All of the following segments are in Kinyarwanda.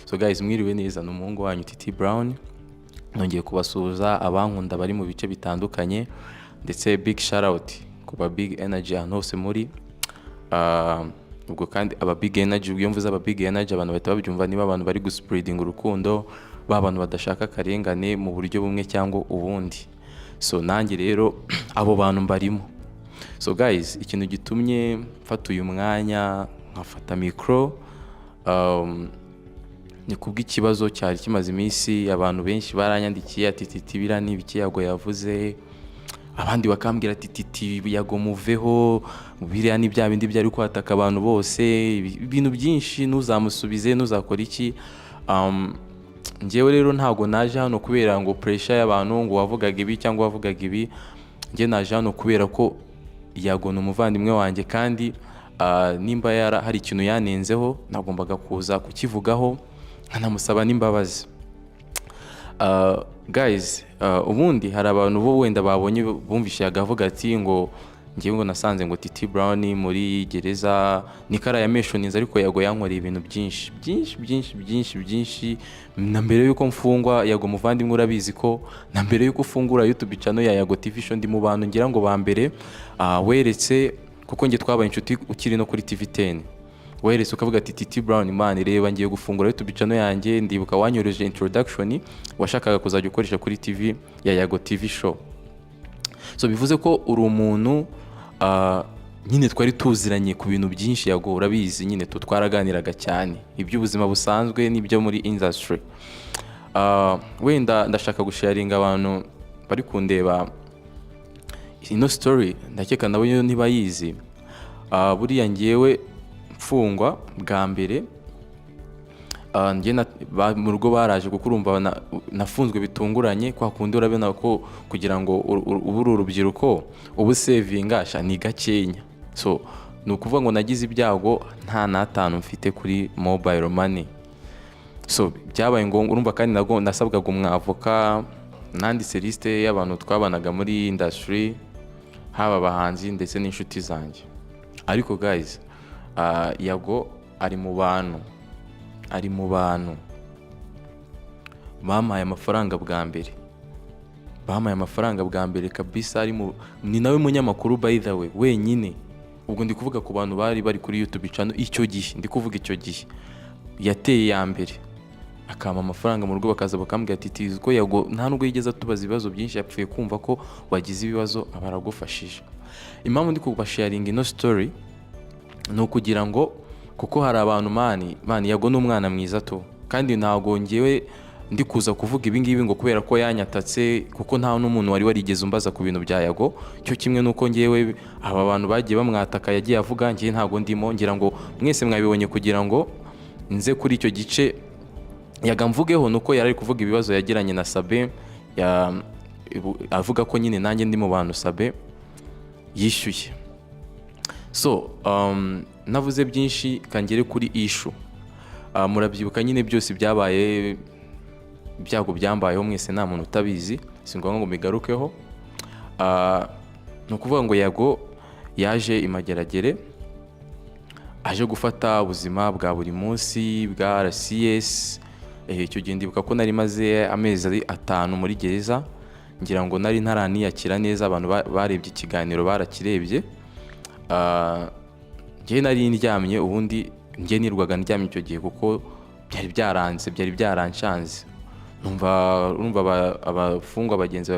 So guys, mwiriwe neza, ni umuhungu wanyu Titi Brown. Nongeye kubasuhuza abankunda bari mu bice bitandukanye, ndetse big shout out kuba big energy ahantu hose muri. Ubwo kandi aba big energy, ubwo mvuze aba big energy abantu bahita babyumva niba abantu bari guspreading urukundo, abantu badashaka akarengane mu buryo bumwe cyangwa ubundi. So nanjye rero abo bantu mbarimo. So guys, ikintu gitumye mfata uyu mwanya nkafata micro ni kubw'ikibazo cyari kimaze iminsi. Abantu benshi baranyandikiye ati Titi bira ni ibiki Yago yavuze, abandi bakambwira ati Titi Yago muveho, biriya ni bya bindi byari kwataka abantu bose, ibintu byinshi, nuzamusubize nuzakora iki. Njyewe rero ntago naje hano kubera ngo pressure y'abantu ngo wavugaga ibi cyangwa wavugaga ibi. Njye naje hano kubera ko Yago ni umuvandimwe wanjye, kandi nimba hari ikintu yanenzeho nagombaga kuza kukivugaho nkanamusaba n'imbabazi. Guys, ubundi hari abantu bo wenda babonye bumvishe yagavuga ati ngo ngewe ngo nasanze ngo Titi Brown muri gereza ni kara ya mentionings, ariko Yago yankoreye ibintu byinshi na mbere yuko mfungwa. Yago muvandimwe urabizi ko na mbere yuko ufungura YouTube channel ya Yago TV Show ndi mu bantu ngira ngo ba mbere weretse, kuko nge twabaye inshuti ukiri no kuri TV10. Weretse ukavuga ati Titi Brown man, reba ngiye gufungura YouTube channel yanjye, ndibuka wanyoreje introduction washakaga kuzajya ukoresha kuri TV ya Yago TV Show. So bivuze ko uri umuntu nyine twari tuziranye ku bintu byinshi. Yago urabizi nyine twaraganiraga cyane iby'ubuzima busanzwe n'ibyo muri industry. Wenda ndashaka gusharinga abantu bari kundeba ino story, ndakeka nabo ntibayizi. Buriya ngewe mfungwa bwa mbere, mu rugo baraje kukurumva nafunzwe bitunguranye, kwa kundi urabona ko kugira ngo ubure urubyiruko ubu savinga ni gakenya. So ni ukuvuga ngo nagize ibyago nta n'atanu mfite kuri mobile money. So byabaye ngo urumva, kandi nasabwaga umwavoka, nanditse liste y'abantu twabanaga muri industry, haba abahanzi ndetse n'inshuti zanjye. Ariko guys, Yago ari mu bantu bampaye amafaranga bwa mbere kabisa. Ni nawe munyamakuru by the way wenyine, ubwo ndi kuvuga ku bantu bari kuri YouTube channel icyo gihe, ndi kuvuga icyo gihe yateye ya mbere, akama amafaranga mu rugo, bakaza bakambwira ati Titi ko Yago nta nubwo yigeze tubaza ibibazo byinshi, yapfuye kumva ko wagize ibibazo abaragufashije. Impamvu ndi kubasharinga ino story ni ukugira ngo, kuko hari abantu mani Yago ni umwana mwiza to, kandi ntago ngewe ndi kuza kuvuga ibi ngibi ngo kubera ko yanyatatse, kuko nta n'umuntu wari warigeze umbaza ku bintu bya Yago. Cyo kimwe nuko ngewe aba bantu bagiye bamwataka yagiye avuga, ngiye ntago ndimo. Ngira ngo mwese mwabibonye kugira ngo nze kuri icyo gice yagamvugeho, nuko yari kuvuga ibibazo yagiranye na Sabe, avuga ko nyine nanjye ndi mu bantu Sabe yishyuye. So navuze byinshi, kangere kuri issue. Murabyibuka nyine byose byabaye, ibyago byambayeho mwese, nta muntu utabizi, si ngombwa ngo migarukeho. Ni ukuvuga ngo Yago yaje imageragere, aje gufata ubuzima bwa buri munsi bwa RCS. Icyo gihe ndibuka ko nari maze amezi 5 muri gereza, ngira ngo nari ntaraniyakira neza. Abantu barebye ikiganiro barakirebye. Njye nari ndyamye, ubundi njye nirwaga ndyamye icyo gihe kuko byari byaranshanze. Numva abafungwa bagenzi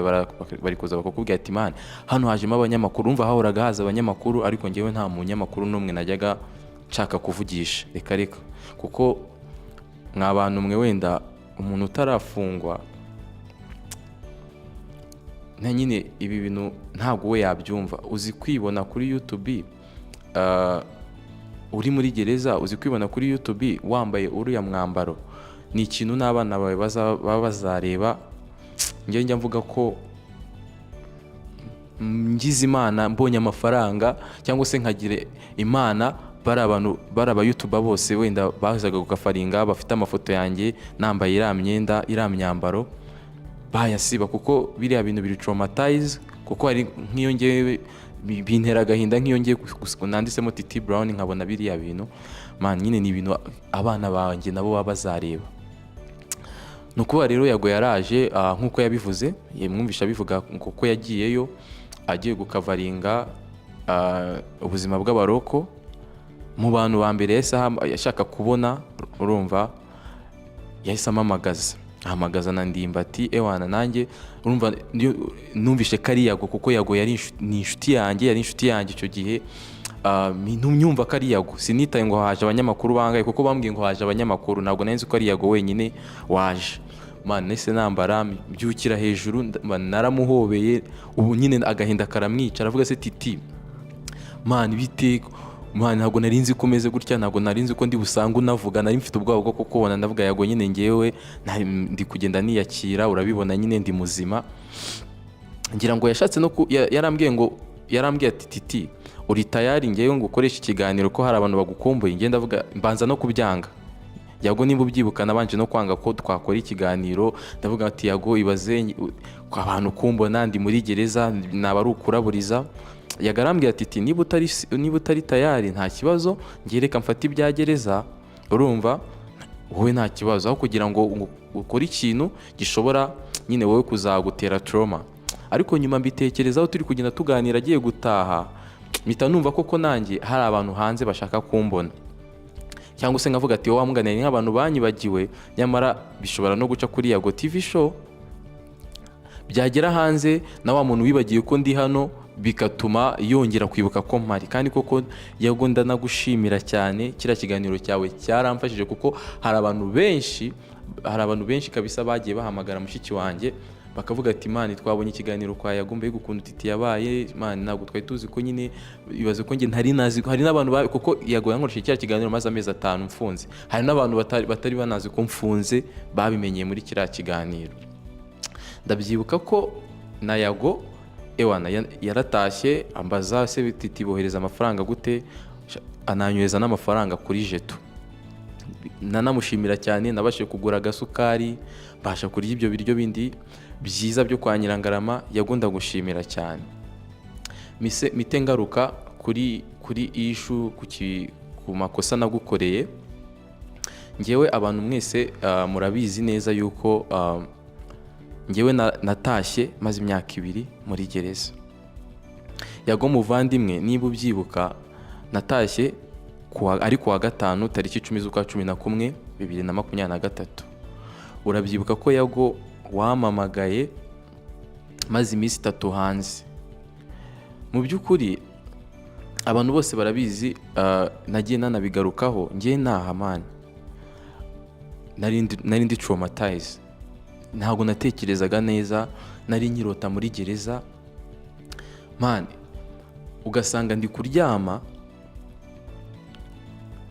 bari kuza bakakubwira ati man, hano hajemo abanyamakuru. Numva hahoraga haza abanyamakuru, ariko ngewe nta munyamakuru n'umwe najyaga nshaka kuvugisha. Reka kuko mw'abantu mwe, wenda umuntu utarafungwa na nyine ibi bintu ntabwo we yabyumva. Uzi kwibona kuri YouTube, uri muri gereza, uzi kwibona kuri YouTube wambaye uriya mwambaro, ni ikintu n'abana bawe baba bazareba. Njya mvuga ko ngize Imana mbonye amafaranga, cyangwa se nkagire Imana, bari aba YouTuber bose wenda bazaga kugafaringa bafite amafoto yanjye nambaye iriya myenda, iriya myambaro, bayasiba, kuko biriya bintu biri traumatize. Kuko hari nk'iyo ngewe bintera agahinda, nk'iyo ngiye nanditsemo Titi Brown nkabona biriya bintu, man, nyine ni ibintu abana banjye nabo baba bazareba. ni ukuvuga rero Yago yaraje nk'uko yabivuze mwumvisha abivuga ko yagiyeyo agiye gukavaringa ubuzima bw'abaroko. Mu bantu ba mbere yahise yashaka kubona, urumva, yahise ahamagaza na Ndimbati. Ewana nanjye urumva numvishe ko ari Yago, kuko Yago yari inshuti yanjye icyo gihe. Nyumva ko ari Yago, sinitaye ngo haje abanyamakuru bangaye, kuko bambwiye ngo haje abanyamakuru, ntabwo nari nzi ko ari Yago wenyine waje. Nahise nambara mbyukira hejuru, naramuhobeye. Ubu nyine agahinda karamwica, aravuga se Titi bite ntabwo nari nzi ko umeze gutya, ntabwo nari nzi ko ndi busange unavuga, nari mfite ubwoba bwo kukubona. Ndavuga Yago nyine ngewe ndi kugenda niyakira, urabibona nyine ndi muzima. Ngira ngo yashatse no yarambwiye ati Titi uri tayari ngewe ngo ukoreshe ikiganiro ko hari abantu bagukumbuye? Ngiye ndavuga mbanza no kubyanga. Yago niba ubyibuka nabanje no kwanga ko twakora ikiganiro, ndavuga ati Yago ibaze ko abantu kumbona ndi muri gereza naba ari ukuraburiza. Yagarambwiye ati niba utari tayari nta kibazo, ngiye reka mfate ibya gereza, urumva, wowe nta kibazo, aho kugira ngo ukore ikintu gishobora nyine wowe kuzagutera trauma. Ariko nyuma mbitekerezaho turi kugenda tuganira agiye gutaha, mpita numva koko nanjye hari abantu hanze bashaka kumbona, cyangwa se nkavuga ati wowe wamuganiye nk'abantu banyibagiwe, nyamara bishobora no guca kuri Yago TV show, byagera hanze na wa muntu wibagiye ko ndi hano, bigatuma yongera kwibuka ko mpari. Kandi koko Yago ndanagushimira cyane, kiriya kiganiro cyawe cyaramfashije, kuko hari abantu benshi kabisa bagiye bahamagara mushiki wanjye bakavuga ati mani twabonye ikiganiro kwa Yago, mbega ukuntu Titi yabaye, mani ntabwo twari tuzi ko nyine, bibaze ko njye ntari nazi. Hari n'abantu kuko Yago yankoresheje kiriya kiganiro maze amezi 5 mfunze, hari n'abantu batari banazi ko mfunze babimenyeye muri kiriya kiganiro. Ndabyibuka ko na Yago ewana yaratashye ambaza se Titi bohereza amafaranga gute, ananyohereza n'amafaranga kuri jeto. Nanamushimira cyane, nabashije kugura agasukari, basha kurya ibyo biryo bindi byiza byo kwa Nyirangarama. Yago ndagushimira cyane. Mite ngaruka kuri ishu ku makosa nagukoreye. Ngewe abantu mwese murabizi neza yuko ngewe natashye maze imyaka 2 muri gereza. Yago muvandimwe, niba ubyibuka, natashye ari kuwa gatanu tariki 10 z'ukwa 11 2023. Urabyibuka ko Yago wamamagaye maze iminsi 3 hanze. Mu by'ukuri abantu bose barabizi, nagiye nanabigarukaho, ngiye nahamana nari ndi traumatized, ntabwo natekerezaga neza, nari nkirota muri gereza ugasanga ndi kuryama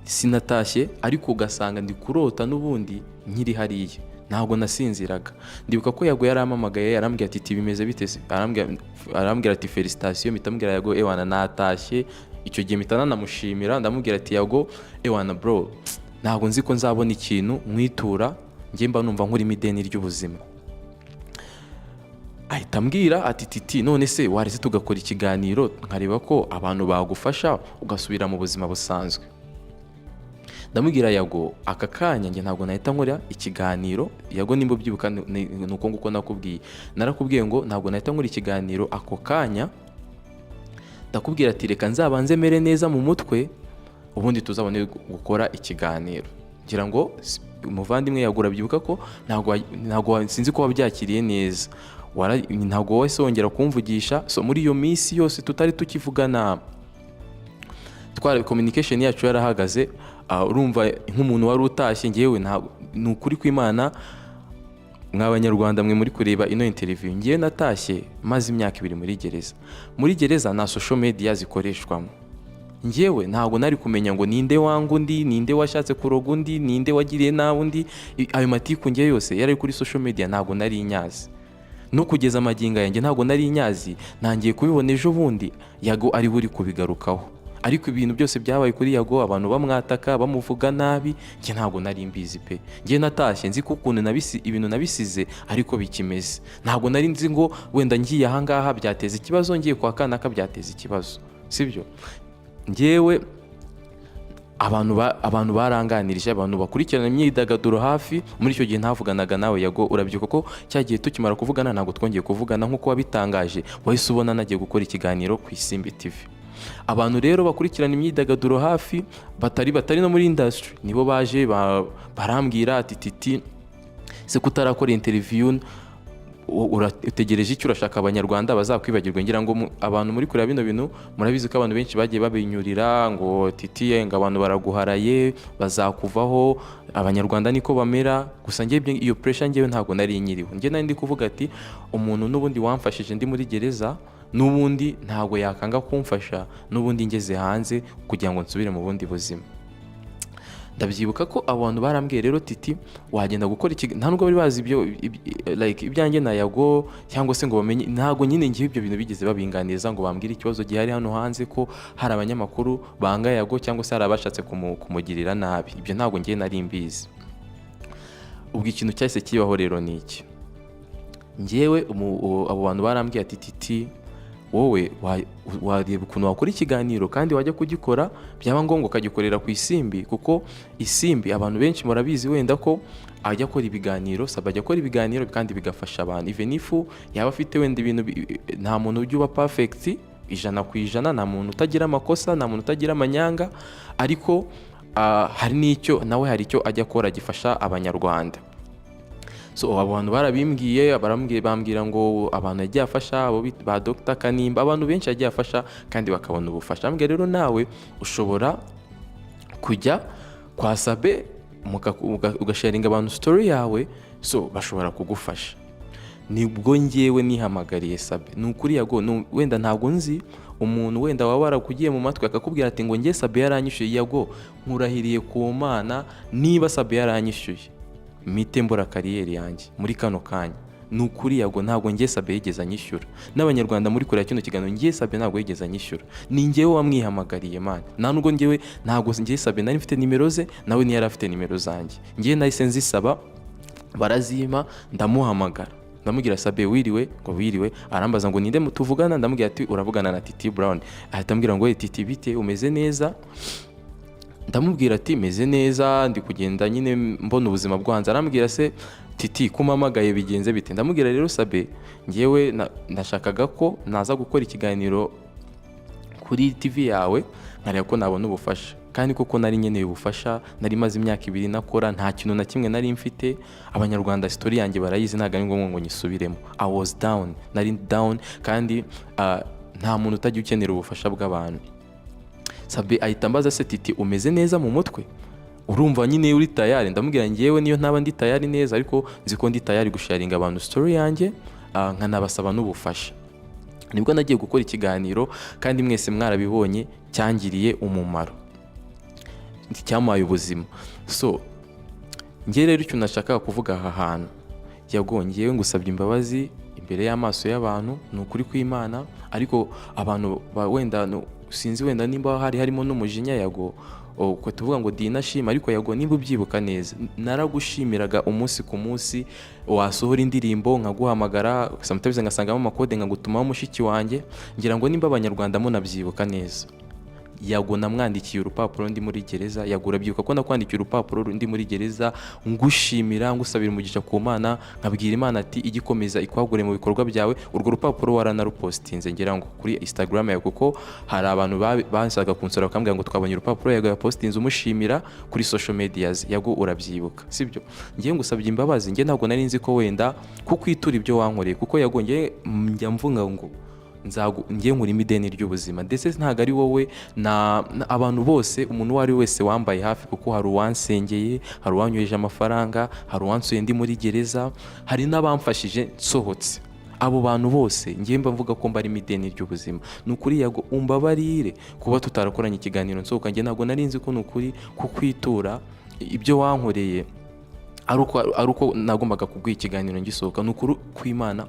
sinatashye, ariko ugasanga ndi kurota n'ubundi nkiri hariya, ntabwo nasinziraga. Ndibuka ko Yago yaramamagaye, yarambwiye ati bimeze bite se, arambwira ati felicitation. Mitambwira Yago ewana natashye. Icyo gihe mitana namushimira, ndamubwira ati Yago ewana bro, ntabwo nzi ko nzabona ikintu mwitura, njye mba numva nkuri mideni ry'ubuzima. Ahita ambwira ati Titi none se wareze tugakora ikiganiro nkareba ko abantu bagufasha ugasubira mu buzima busanzwe. Ndamubwira Yago aka kanya njye ntabwo nahita nkora ikiganiro. Yago nimba ubyibuka nuko nguko nakubwiye, narakubwiye ngo ntabwo nahita nkora ikiganiro ako kanya. Ndakubwira ati reka nzabanze mere neza mu mutwe, ubundi tuzabone gukora ikiganiro. Ngira ngo umuvandimwe Yago urabyibuka ko ntabwo sinzi ko wabyakiriye neza, ntabwo wese wongera kumvugisha. So muri iyo minsi yose tutari tukivugana, communication yacu yarahagaze. Urumva nk'umuntu wari utashye, ngewe ni ukuri kw'Imana, mw'abanyarwanda mwe muri kureba ino interview, ngewe natashye maze imyaka 2 muri gereza. Muri gereza na social media zikoreshwamo. Ngewe ntabwo nari kumenya ngo ninde wangu undi, ninde washatse kuroga undi, ninde wagiriye nawe undi. Ayo matiku ngewe yose yari kuri social media, ntabwo nari inyazi. No kugeza amaginga yanjye ntabwo nari inyazi, nangiye kubibona ejo bundi Yago ari buri kubigarukaho. Ariko ibintu byose byabaye kuri Yago, abantu bamwataka bamuvuga nabi, njye ntabwo nari mbizi pe. Njye natashye nzi ko ukuntu ibintu nabisize ariko bikimeze. Ntabwo nari nzi ngo wenda ngiye aha ngaha byateza ikibazo, ngiye kwa Kanaka byateza ikibazo, sibyo? Ngewe abantu baranganirije, abantu bakurikirana imyidagaduro hafi. Muri icyo gihe ntavuganaga nawe Yago, urabyibuka ko cya gihe tukimara kuvugana ntabwo twongeye kuvugana nk'uko wabitangaje, wahise ubona nagiye gukora ikiganiro ku Isimbi TV. Abantu rero bakurikirana imyidagaduro hafi batari no muri industry nibo baje barambwira ati Titi se kutarakora interview utegereje icyo urashaka abanyarwanda bazakwibagirwa. Ngira ngo abantu muri kureba bino bintu murabizi ko abantu benshi bagiye babinyurira ngo Titi ngo abantu baraguharaye bazakuvaho, abanyarwanda niko bamera. Gusa njye iyo pressure njyewe ntabwo nari nyiriho. Njye nari ndi kuvuga ati umuntu n'ubundi wamfashije ndi muri gereza n'ubundi ntabwo yakanga kumfasha n'ubundi ngeze hanze kugira ngo nsubire mu bundi buzima. Ndabyibuka ko abantu barambwiye rero Titi wagenda gukora nta nubwo bari bazi ibyo like ibyanjye na Yago cyangwa se ngo bamenye, ntago nyine ngiye ibyo bintu bigeze babinganiza ngo bambwire ikibazo gihari hano hanze ko hari abanyamakuru banga Yago cyangwa se hari abashatse kumugirira nabi. Ibyo ntago ngiye nari mbizi. Ubwo ikintu cyahise kibaho rero ni iki, njyewe abo bantu barambwiye ati Titi wowe wareba ukuntu wakora ikiganiro kandi wajya kugikora byaba ngombwa ukagikorera ku Isimbi, kuko Isimbi abantu benshi murabizi wenda ko ajya akora ibiganiro, ajya akora ibiganiro kandi bigafasha abantu. Even if yaba afite wenda ibintu, nta muntu ujya uba perfect 100%, nta muntu utagira amakosa, nta muntu utagira amanyanga, ariko hari n'icyo nawe hari icyo ajya akora gifasha abanyarwanda. So abantu barabimbwiye, bambwira ngo abantu yagiye afasha abo ba Dr Kanimba, abantu benshi yagiye afasha kandi bakabona ubufasha. Ambwira rero nawe ushobora kujya kwa Sabe ugasharinga abantu story yawe, so bashobora kugufasha. Nibwo njyewe nihamagariye Sabe. Ni ukuri Yago, wenda ntabwo nzi umuntu wenda waba warakugiye mu matwi akakubwira ati ngo njye Sabe yaranyishyuye. Yago nkurahiriye ku Mana niba Sabe yaranyishyuye mite mbura kariyeri yanjye muri kano kanya. Ni ukuri Yago ntabwo njye Sabe yigeze anyishyura, n'abanyarwanda muri kureba kino kiganiro njye Sabe ntabwo yigeze anyishyura, ni njyewe wamwihamagariye man. Ntabwo njye Sabe nari mfite nimero ze, nawe ntiyari afite nimero zanjye. Njye nahise nzisaba barazima, ndamuhamagara ndamubwira Sabe wiriwe, ngo wiriwe. Arambaza ngo ninde mutuvugana, ndamubwira ati uravugana na Titi Brown. Ahita ambwira ngo Titi bite, umeze neza? Ndamubwira ati meze neza, ndi kugenda nyine mbona ubuzima bwanze. Arambwira se Titi kumamagaye bigenze bite? Ndamubwira rero Sabe ngewe ndashakaga ko naza gukora ikiganiro kuri TV yawe nkareba ko nabona ubufasha, kandi koko nari nkeneye ubufasha. Nari maze imyaka 2 nakora, nta kintu na kimwe nari mfite. Abanyarwanda story yanjye barayizi, ntago ari ngombwa ngo nyisubiremo. I was down, nari down, kandi nta muntu utajya ukenera ubufasha bw'abantu. Sabe ahita ambaza se Titi umeze neza mu mutwe, urumva nyine uri tayari? Ndamubwira ngewe niyo ntaba ndi tayari neza, ariko nzi ko ndi tayari gusharinga abantu story yanjye, nkanabasaba n'ubufasha. Nibwo nagiye gukora ikiganiro kandi mwese mwarabibonye cyangiriye umumaro, cyamaye ubuzima. So ngiye rero icyo nashakaga kuvuga aha hantu, Yago ngewe ngusabye imbabazi imbere y'amaso y'abantu, ni ukuri kw'Imana. Ariko abantu wenda sinzi wenda nimba harimo n'umujinya Yago, uko tuvuga ngo dinashima. Ariko Yago nimba ubyibuka neza, naragushimiraga umunsi ku munsi, wasohora indirimbo nkaguhamagara, sometimes ngasangamo amakode nkagutumaho mushiki wanjye. Ngira ngo nimba abanyarwanda munabyibuka neza, Yago namwandikiye urupapuro ndi muri gereza. Yago urabyibuka ko nakwandikiye urupapuro ndi muri gereza ngushimira, ngusabira umugisha ku Mana, nkabwira Imana ati igikomeza ikwagure mu bikorwa byawe. Urwo rupapuro waranarupostinze ngira ngo kuri Instagram yawe, kuko hari abantu bansaga kunsura bakambwira ngo twabonye urupapuro Yago yapostinze umushimira kuri social medias. Yago urabyibuka sibyo? Ngiye ngusabye imbabazi, ngiye ntabwo nari nzi ko wenda kukwitura ibyo wankoreye, kuko Yago ngiye njya mvunga ngo ngiye nkurimo ideni ry'ubuzima. Ndetse ntabwo ari wowe na abantu bose, umuntu uwo ari wese wambaye hafi, kuko hari uwansengeye, hari uwanyoheje amafaranga, hari uwansuye ndi muri gereza, hari n'abamfashije nsohotse. Abo bantu bose ngiye mba mvuga ko mbarimo ideni ry'ubuzima. Ni ukuri Yago umbabarire kuba tutarakoranye ikiganiro nsohoka. Ngiye ntabwo nari nzi ko ni ukuri kukwitura ibyo wankoreye ari uko nagombaga kuguha ikiganiro ngisohoka. Ni ukuri kw'Imana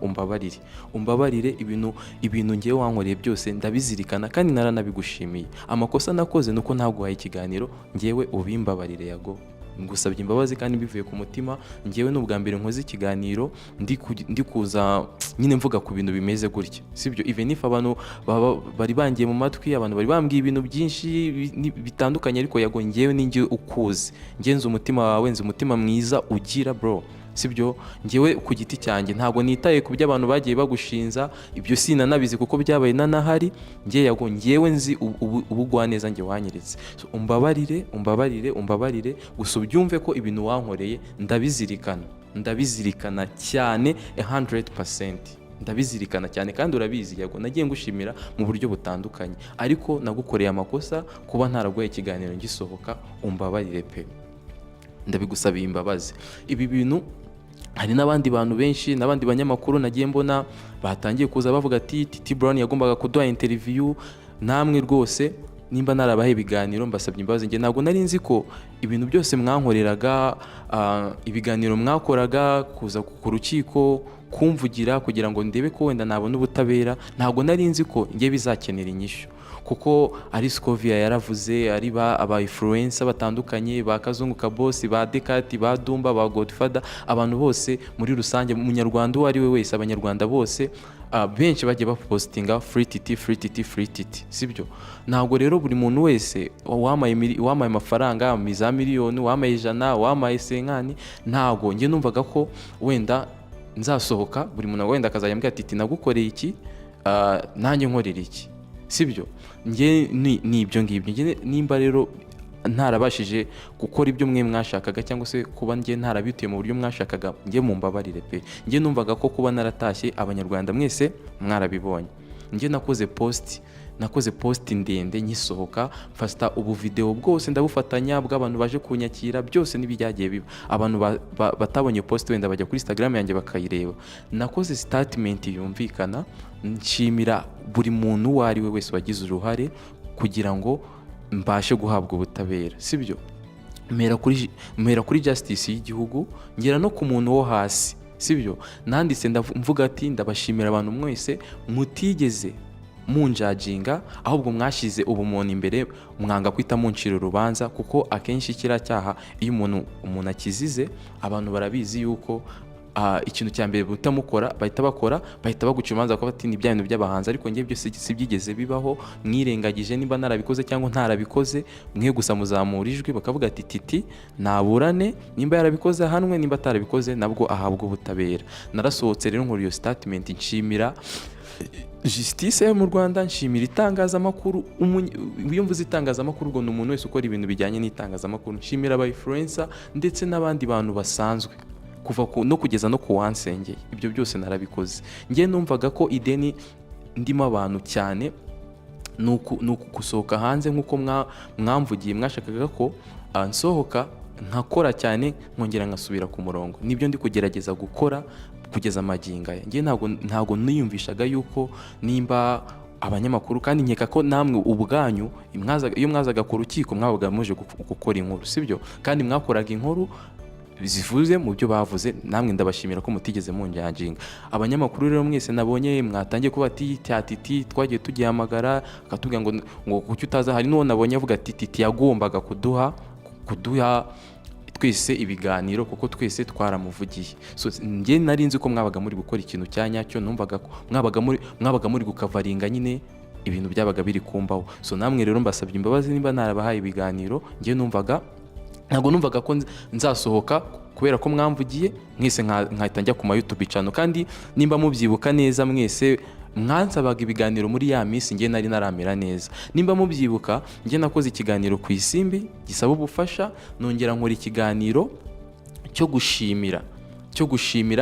umbabarire ibintu ngewe wankoreye byose ndabizirikana kandi naranabigushimiye. Amakosa nakoze nuko ntaguhaye ikiganiro, ngewe ubimbabarire Yago, ngusabye imbabazi kandi mbivuye ku mutima, ngewe n'ubwa mbere nkoze ikiganiro ndi kuza nyine mvuga ku bintu bimeze gutya, sibyo? Even if abantu bari bangiye mu matwi, abantu bari bambwiye ibintu byinshi bitandukanye, ariko yago ngewe ninjye ukuzi, ngenze umutima wawe, nzi umutima mwiza ugira bro, sibyo? Ngewe ku giti cyanjye ntabwo nitaye ku byo abantu bagiye bagushinza, ibyo sinanabizi kuko byabaye nanahari. Ngewe nzi ubugwaneza nge wanyeretse. So, umbabarire gusa ubyumve ko ibintu wankoreye ndabizirikana cyane 100%, ndabizirikana cyane, kandi urabizi yago nagiye ngushimira mu buryo butandukanye, ariko nagukoreye amakosa kuba ntaraguhaye ikiganiro ngisohoka. Umbabarire pe, ndabigusabiye imbabazi. Ibi bintu hari n'abandi bantu benshi, n'abandi banyamakuru nagiye mbona batangiye kuza bavuga ati Titi Brown yagombaga kuduha interview. Namwe rwose nimba narabahe ibiganiro mbasabye imbabazi. Nge ntabwo nari nzi ko ibintu byose mwankoreraga, ibiganiro mwakoraga, kuza ku rukiko kumvugira kugira ngo ndebe ko wenda nabona ubutabera, ntabwo nari nzi ko nge bizakenera inyishu, kuko ari Scovia yaravuze, ari aba influencer batandukanye, ba Kazungu Kabosi, ba Dekati, ba Dumba, ba Godfather, abantu bose muri rusange, umunyarwanda uwo ari we wese, abanyarwanda bose benshi bagiye bapostinga free titi, sibyo? Ntabwo rero buri muntu wese wamaye amafaranga za miliyoni, wamaye 100, wamaye 50, ntabwo nge numvaga ko wenda nzasohoka buri muntu wenda akazajya ambwira ati nagukoreye iki, nanjye nkorera iki, sibyo? Nge ni ibyo ngibyo. Nimba rero ntarabashije gukora ibyo mwe mwashakaga, cyangwa se kuba nge ntarabituye mu buryo mwashakaga, nge mumbabarire pe. Nge numvaga ko kuba naratashye abanyarwanda mwese mwarabibonye. Nge nakoze post ndende nyisohoka, mfata ubu video bwose ndabufatanya, bw'abantu baje kunyakira, byose n'ibijyagiye biba. Abantu batabonye post wenda bajya kuri Instagram yanjye bakayireba. Nakoze statement yumvikana, nshimira buri muntu uwo ari we wese wagize uruhare kugira ngo mbashe guhabwa ubutabera, sibyo? Mpera kuri justice y'igihugu, ngera no ku muntu wo hasi, sibyo? Nanditse mvuga ati ndabashimira abantu mwese mutigeze munjajinga, ahubwo mwashize ubumuntu imbere, mwanga kwita muncira urubanza, kuko akenshi kiriya cyaha iyo umuntu akizize, abantu barabizi yuko ikintu cya mbere butamukora bahita baguca imanza ko bati ni bya bintu by'abahanzi, ariko ngiye byose si byigeze bibaho. Mwirengagije nimba narabikoze cyangwa ntarabikoze, mwe gusa muzamura ijwi bakavuga ati Titi naburane, nimba yarabikoze ahanwe, nimba atarabikoze nabwo ahabwa ubutabera. Narasohotse rero nkora iyo statement, nshimira justice yo mu Rwanda, nshimira itangazamakuru. Iyo mvuze itangazamakuru ubwo ni umuntu wese ukora ibintu bijyanye n'itangazamakuru. Nshimira aba influencer ndetse n'abandi bantu basanzwe, kuva no kugeza no kuwansengeye. Ibyo byose narabikoze. Nge numvaga ko ideni ndimo abantu cyane nuko gusohoka hanze nk'uko mwamvugiye, mwashakaga ko nsohoka nkakora cyane nkongera nkasubira ku murongo. Nibyo ndi kugerageza gukora kugeza magingo aya. Nge ntabwo niyumvishaga yuko nimba abanyamakuru, kandi nkeka ko namwe ubwanyu iyo mwazaga ku rukiko mwabaga muje gukora inkuru, sibyo? Kandi mwakoraga inkuru zivuze mu byo bavuze, namwe ndabashimira ko mutigeze munjajinga. Abanyamakuru rero mwese nabonye mwatangiye kuba ati Titi twagiye tugihamagara akatubwira ngo kuki utaza. Hari n'uwo nabonye avuga ati Titi yagombaga kuduha twese ibiganiro kuko twese twaramuvugiye. So nge nari nzi ko mwabaga muri gukora ikintu cyanyacyo, numvaga ko mwabaga muri gukavaringa nyine ibintu byabaga biri kumbaho. So namwe rero mbasabye imbabazi nimba narabahaye ibiganiro. Nge ntabwo numvaga ko nzasohoka kubera ko mwamvugiye mwese nkahita njya ku ma YouTube channel. Kandi nimba mubyibuka neza mwese mwansabaga ibiganiro muri ya minsi nge nari naramera neza. Nimba mubyibuka, nge nakoze ikiganiro ku Isimbi gisaba ubufasha, nongera nkora ikiganiro cyo gushimira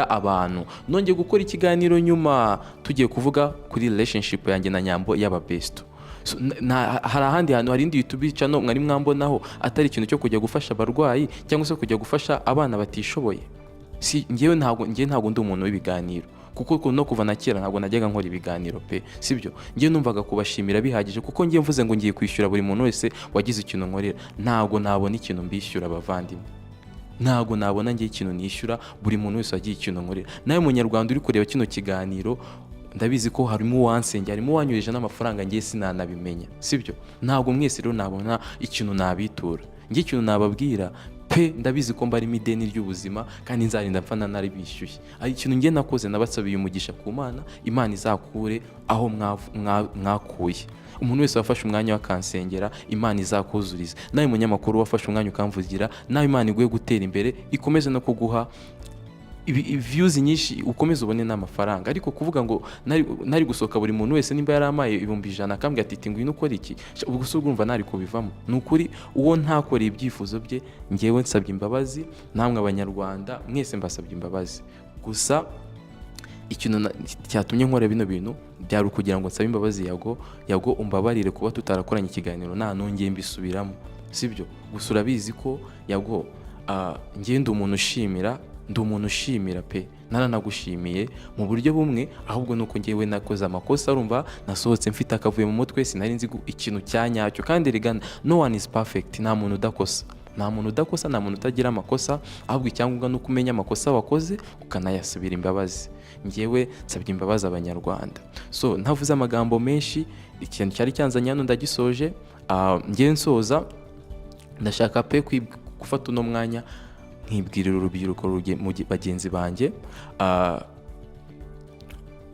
abantu, nongeye gukora ikiganiro nyuma tugiye kuvuga kuri relationship yanjye na Nyambo y'ababesto. So, hari ahandi hantu, hari indi YouTube channel mwari mwambonaho atari ikintu cyo kujya gufasha abarwayi cyangwa se kujya gufasha abana batishoboye. Ngewe ntabwo ndi umuntu w'ibiganiro, kuko no kuva na kera ntabwo najyaga nkora ibiganiro pe, sibyo? Ngewe numvaga kubashimira bihagije, kuko ngiye mvuze ngo ngiye kwishyura buri muntu wese wagize ikintu nkorera, ntabwo nabona ikintu mbishyura abavandimwe. Ntabwo nabona ngiye ikintu nishyura buri muntu wese wagiye ikintu nkorera. Nawe munyarwanda uri kureba kino kiganiro, ndabizi ko harimo uwansengera, harimo uwanyoheje n'amafaranga ngiye sinanabimenya, sibyo? Ntabwo mwese rero nabona ikintu nabitura. Ngiye ikintu nababwira, pe ndabizi ko mbarimo ideni ry'ubuzima kandi nzarinda mpfa nari bishyuye. Ari ikintu ngiye nakoze, nabasabiye umugisha ku Mana, Imana izakure aho mwakuye. Umuntu wese wafashe umwanya wakansengera, Imana izakuzuriza. Nawe munyamakuru wafashe umwanya ukamvugira, nawe Imana iguye gutera imbere, ikomeze no kuguha views nyinshi, ukomeze ubone n'amafaranga. Ariko kuvuga ngo nari gusohoka buri muntu wese nimba yaramaye 100,000 akambwira ati ngwino ukora iki, ubwo se urumva nari kubivamo. Nukuri uwo ntakoreye ibyifuzo bye, ngewe nsabye imbabazi, namwe abanyarwanda mwese mbasabye imbabazi. Gusa ikintu cyatumye nkora bino bintu byari kugira ngo nsabe imbabazi Yago umbabarire kuba tutarakoranye ikiganiro, nta nongeye mbisubiramo, sibyo? Gusa urabizi ko Yago ngiye ndi umuntu ushimira pe, naranagushimiye mu buryo bumwe, ahubwo nuko ngewe nakoze amakosa. Urumva nasohotse mfite akavuye mu mutwe, sinari nzi ikintu cyanyacyo. Kandi regana, no one is perfect, nta muntu udakosa, nta muntu utagira amakosa, ahubwo icyangombwa nuko umenya amakosa wakoze ukanayasubira imbabazi. Ngewe nsabye imbabazi abanyarwanda. So ntavuze amagambo menshi, ikintu cyari cyanzanye hano ndagisoje. Ngewe nsoza, ndashaka pe gufata uno mwanya nkibwirira urubyiruko bagenzi banjye,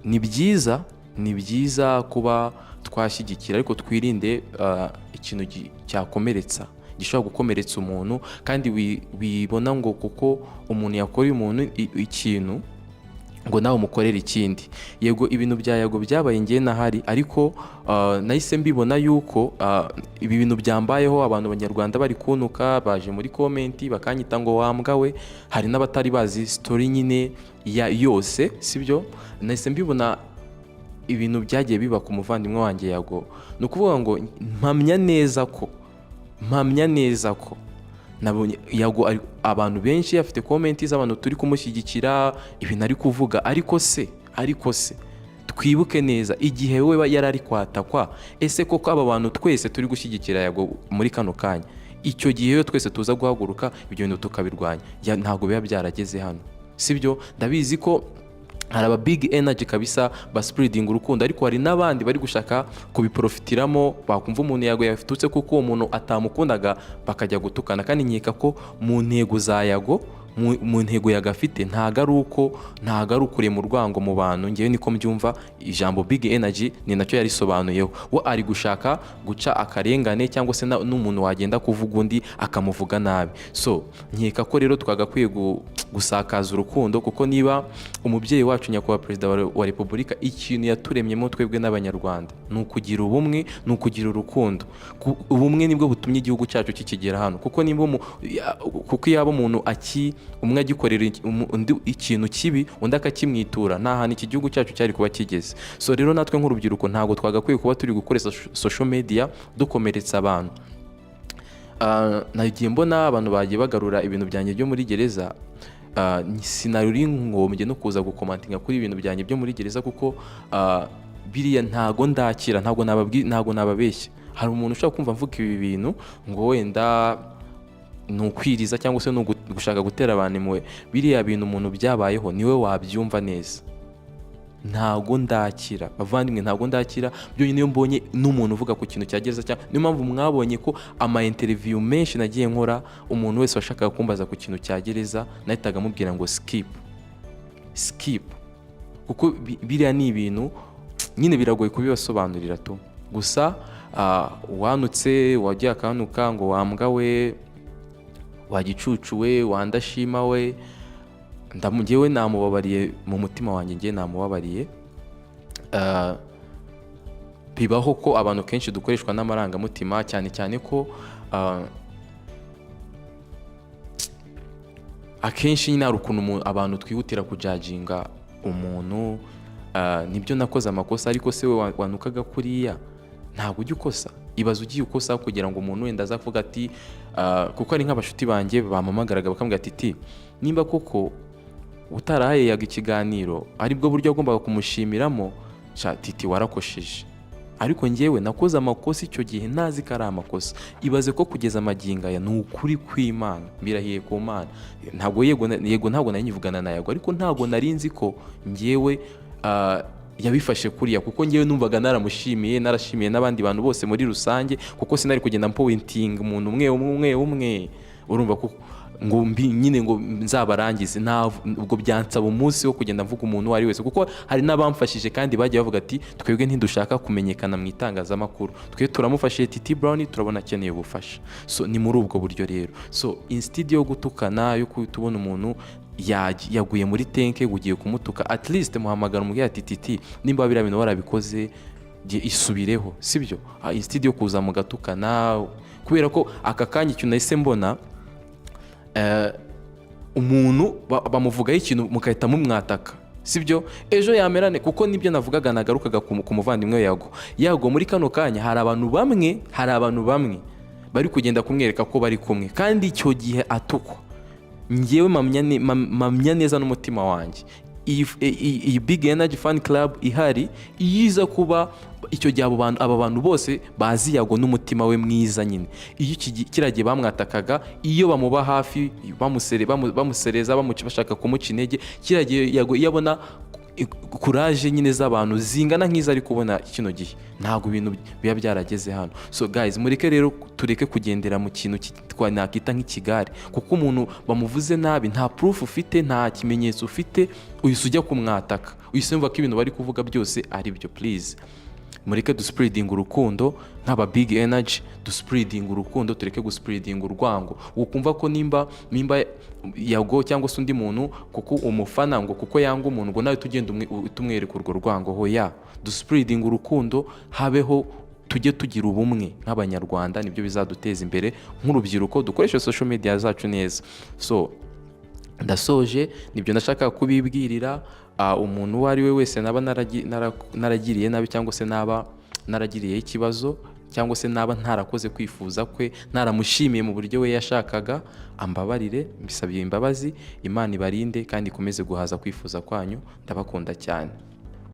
ni byiza kuba twashyigikira, ariko twirinde ikintu cyakomeretsa, gishobora gukomeretsa umuntu, kandi wibona ngo kuko umuntu yakoreye umuntu ikintu ngo nawe umukorera ikindi. Yego ibintu bya Yago byabaye ngiye nahari, ariko nahise mbibona yuko ibi bintu byambayeho, abantu b'Abanyarwanda bari kunuka, baje muri komenti bakanyita ngo wambwa we, hari n'abatari bazi story nyine yose, sibyo? Nahise mbibona ibintu byagiye biba ku muvandimwe wanjye Yago. Ni ukuvuga ngo mpamya neza ko nabonye Yago abantu benshi afite komenti z'abantu turi kumushyigikira ibintu ari kuvuga, ariko se twibuke neza igihe we yari ari kwatakwa. Ese koko aba bantu twese turi gushyigikira Yago muri kano kanya, icyo gihe yo twese tuza guhaguruka ibyo bintu tukabirwanya, ntabwo biba byarageze hano, sibyo? Ndabizi ko hari aba big energy kabisa baspreading urukundo, ariko hari n'abandi bari gushaka kubiprofitiramo, bakumva umuntu Yago yafitutse kuko uwo muntu atamukundaga bakajya gutukana. Kandi nkeka ko mu ntego za Yago, mu ntego yagafite ntago ari ukurema urwango mu bantu. Ngewe niko mbyumva ijambo big energy ni nacyo yarisobanuyeho. We ari gushaka guca akarengane, cyangwa se n'umuntu wagenda kuvuga undi akamuvuga nabi. So nkeka ko rero twagakwiye gusakaza urukundo, kuko niba umubyeyi wacu nyakubahwa Perezida wa Repubulika ikintu yaturemyemo twebwe n'Abanyarwanda ni ukugira ubumwe, ni ukugira urukundo. Ubumwe nibwo butumye igihugu cyacu kikigera hano, kuko yaba umuntu umwe agikorera undi ikintu kibi, undi akakimwitura, nta hantu iki gihugu cyacu cyari kuba kigeze. So rero natwe nk'urubyiruko ntabwo twagakwiye kuba turi gukoresha social media dukomeretsa abantu. Nagiye mbona abantu bagiye bagarura ibintu byanjye byo muri gereza, sinari ngombye no kuza gukomantinga kuri ibintu byanjye byo muri gereza, kuko biriya ntago ndakira, ntago nababeshya. Hari umuntu ushaka kumva mvuga ibi bintu ngo wenda ni ukwiriza cyangwa se ni gushaka gutera abantu imwe. Biriya bintu umuntu byabayeho niwe wabyumva neza. Ntago ndakira bavandimwe, ntago ndakira byonyine iyo mbonye n'umuntu uvuga ku kintu cyageza cyangwa. Niyo mpamvu mwabonye ko ama interview menshi nagiye nkora, umuntu wese washakaga kumbaza ku kintu cyagereza nahitaga mubwira ngo skip, kuko biriya ni ibintu nyine biragoye kubibasobanurira tu. Gusa wanutse wagiye akanuka ngo wambwa we, wagicucu we, wandashima we, ngewe namubabariye mu mutima wanjye, ngewe namubabariye. Bibaho ko abantu kenshi dukoreshwa n'amarangamutima, cyane cyane ko akenshi nyine hari ukuntu abantu twihutira kujajinga umuntu. Nibyo nakoze amakosa, ariko se we wanukaga kuriya ntabwo ujya ukosa. Ibaza ugiye ukosa kugira ngo umuntu wenda azavuga ati, kuko ari nk'abashuti banjye bamamagaraga bakambwira ati nimba koko utarahayaga ikiganiro aribwo buryo agombaga kumushimiramo, titi warakosheje. Ariko ngewe nakoze amakosa icyo gihe ntazi ko ari amakosa. Ibaze ko kugeza amagingo aya ni ukuri kw'Imana, mbirahiye ku Mana. Ntabwo yego ntabwo nari nyivugana na Yago, ariko ntabwo nari nzi ko ngewe yabifashe kuriya, kuko ngewe numvaga narashimiye n'abandi bantu bose muri rusange, kuko sinari kugenda mpointing umuntu umwe. Urumva ko ngo nyine ngo nzabarangize, ubwo byansaba umunsi wo kugenda mvuga umuntu uwo ari wese, kuko hari n'abamfashije kandi bagiye bavuga ati twebwe ntidushaka kumenyekana mu itangazamakuru, twe turamufashije Titi Brown turabona akeneye ubufasha. So ni muri ubwo buryo rero, so instead yo gutukana, yo tubona umuntu yaguye muri tenke ugiye kumutuka, at least muhamagara umubwira ati Titi nimba biriya bintu warabikoze isubireho, sibyo? Instead yo kuza mugatukana, kubera ko aka kanya icyo nahise mbona umuntu bamuvugaho ikintu mukahita mumwataka, sibyo? Ejo yamerane, kuko nibyo navugaga nagarukaga ku muvandimwe Yago muri kano kanya hari abantu bamwe bari kugenda kumwereka ko bari kumwe, kandi icyo gihe atukwa, ngewe mamya neza n'umutima wanjye iyi Big Energy Fan Club ihari iyiza kuba icyo gihe aba bantu bose bazi Yago n'umutima we mwiza nyine, iyo kiragiye bamwatakaga, iyo bamuba hafi bamusereza bashaka kumuca intege, kiragiye Yago yabona courage nyine z'abantu zingana nk'izo ari kubona kino gihe, ntabwo ibintu biba byarageze hano. So guys, mureke rero tureke kugendera mu kintu nakita nk'ikigare, kuko umuntu bamuvuze nabi nta proof ufite, nta kimenyetso ufite, uhise ujya kumwataka, uhise wumva ko ibintu bari kuvuga byose ari byo. Please mureke duspreading urukundo nk'aba Big Energy, duspreading urukundo, tureke guspreading urwango, ukumva ko nimba Yago cyangwa se undi muntu kuko umufana ngo kuko yanga umuntu ngo nawe tugenda tumwereka urwo rwango. Hoya, duspreading urukundo, habeho tujye tugira ubumwe nk'abanyarwanda, nibyo bizaduteza imbere nk'urubyiruko, dukoresha social media zacu neza. So ndasoje, nibyo nashaka kubibwirira umuntu uwo ari we wese naba naragiriye nabi, cyangwa se naba naragiriye ikibazo, cyangwa se naba ntarakoze kwifuza kwe, ntaramushimiye mu buryo we yashakaga, ambabarire, mbisabiye imbabazi. Imana ibarinde kandi ikomeze guhaza kwifuza kwanyu. Ndabakunda cyane.